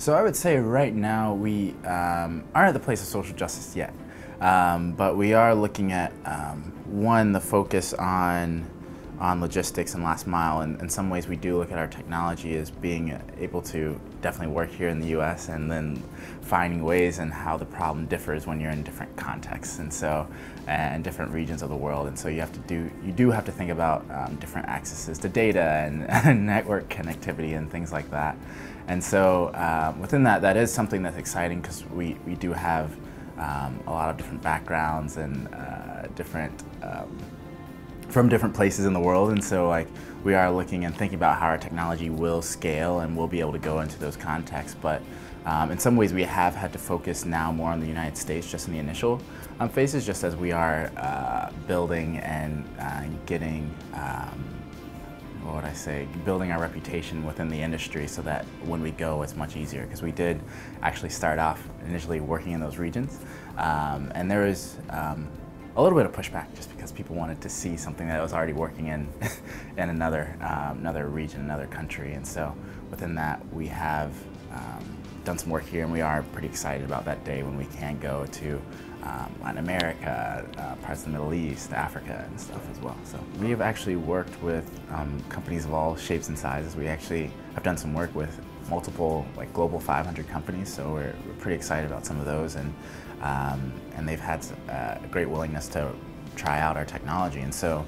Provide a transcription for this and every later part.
So I would say right now we aren't at the place of social justice yet, but we are looking at one, the focus on logistics and last mile. And in some ways we do look at our technology as being able to definitely work here in the US, and then finding ways and how the problem differs when you're in different contexts and different regions of the world. And so you do have to think about different accesses to data and network connectivity and things like that. And so within that is something that's exciting, because we do have a lot of different backgrounds and from different places in the world. And so we are looking and thinking about how our technology will scale and we'll be able to go into those contexts. But in some ways we have had to focus now more on the United States, just in the initial phases, just as we are building and getting building our reputation within the industry, so that when we go it's much easier, because we did actually start off initially working in those regions, and there was a little bit of pushback, just because people wanted to see something that was already working in another region, another country. And so within that we have done some work here, and we are pretty excited about that day when we can go to Latin America, parts of the Middle East, Africa, and stuff as well. So we have actually worked with companies of all shapes and sizes. We actually have done some work with multiple global 500 companies, so we're pretty excited about some of those, and they've had a great willingness to try out our technology. And so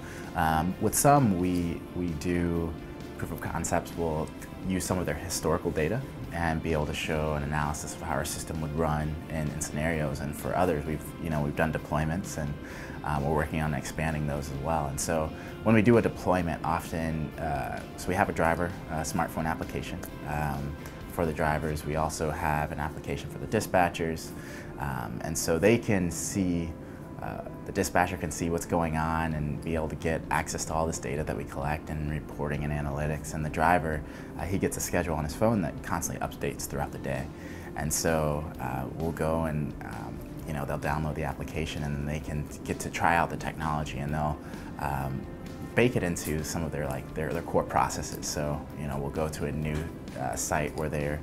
with some we do proof of concepts. We'll use some of their historical data and be able to show an analysis of how our system would run in scenarios. And for others, we've done deployments, and we're working on expanding those as well. And so when we do a deployment, often, so we have a driver smartphone application for the drivers. We also have an application for the dispatchers, and so they can see, the dispatcher can see what's going on and be able to get access to all this data that we collect and reporting and analytics. And the driver, he gets a schedule on his phone that constantly updates throughout the day. And so we'll go and they'll download the application, and then they can get to try out the technology, and they'll bake it into some of their core processes. So we'll go to a new site where they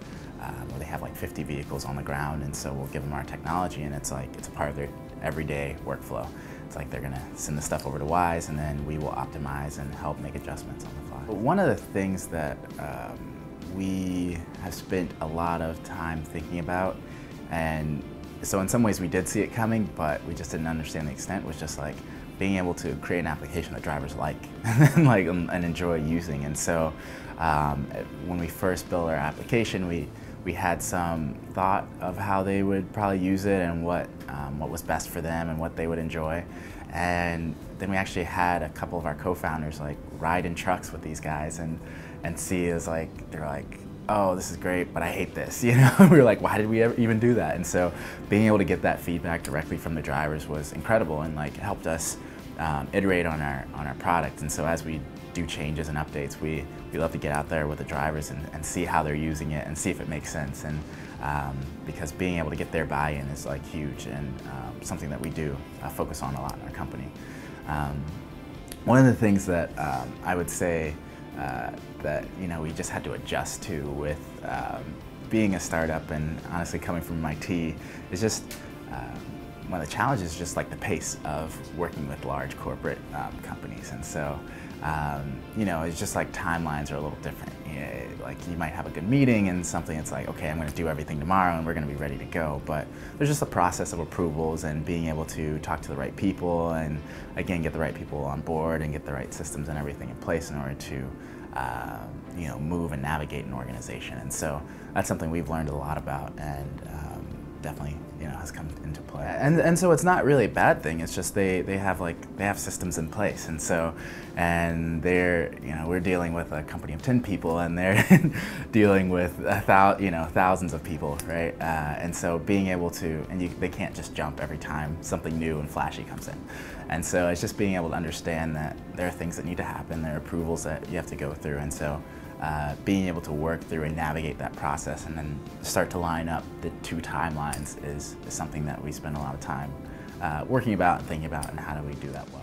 have 50 vehicles on the ground, and so we'll give them our technology, and it's a part of their everyday workflow. It's like they're going to send the stuff over to Wise, and then we will optimize and help make adjustments on the fly. But one of the things that we have spent a lot of time thinking about, and so in some ways we did see it coming, but we just didn't understand the extent, was just being able to create an application that drivers and enjoy using. And so when we first built our application, we had some thought of how they would probably use it, and what was best for them and what they would enjoy. And then we actually had a couple of our co-founders ride in trucks with these guys and see as they're like, oh, this is great, but I hate this. We were like, why did we ever even do that? And so being able to get that feedback directly from the drivers was incredible, and helped us iterate on our product. And so as we do changes and updates, we love to get out there with the drivers and see how they're using it and see if it makes sense. And because being able to get their buy-in is huge, and something that we do focus on a lot in our company. One of the things that I would say that we just had to adjust to with being a startup, and honestly coming from MIT, is just one of the challenges is just the pace of working with large corporate companies. And so it's just timelines are a little different. You might have a good meeting and something, it's okay, I'm going to do everything tomorrow and we're going to be ready to go. But there's just a process of approvals and being able to talk to the right people, and again get the right people on board and get the right systems and everything in place in order to move and navigate an organization. And so that's something we've learned a lot about, and definitely has come into play. And so it's not really a bad thing. It's just they have systems in place, and so they're we're dealing with a company of 10 people, and they're dealing with thousands of people, right? And so being able to, they can't just jump every time something new and flashy comes in. And so it's just being able to understand that there are things that need to happen, there are approvals that you have to go through, and so being able to work through and navigate that process and then start to line up the two timelines is something that we spend a lot of time working about and thinking about, and how do we do that well.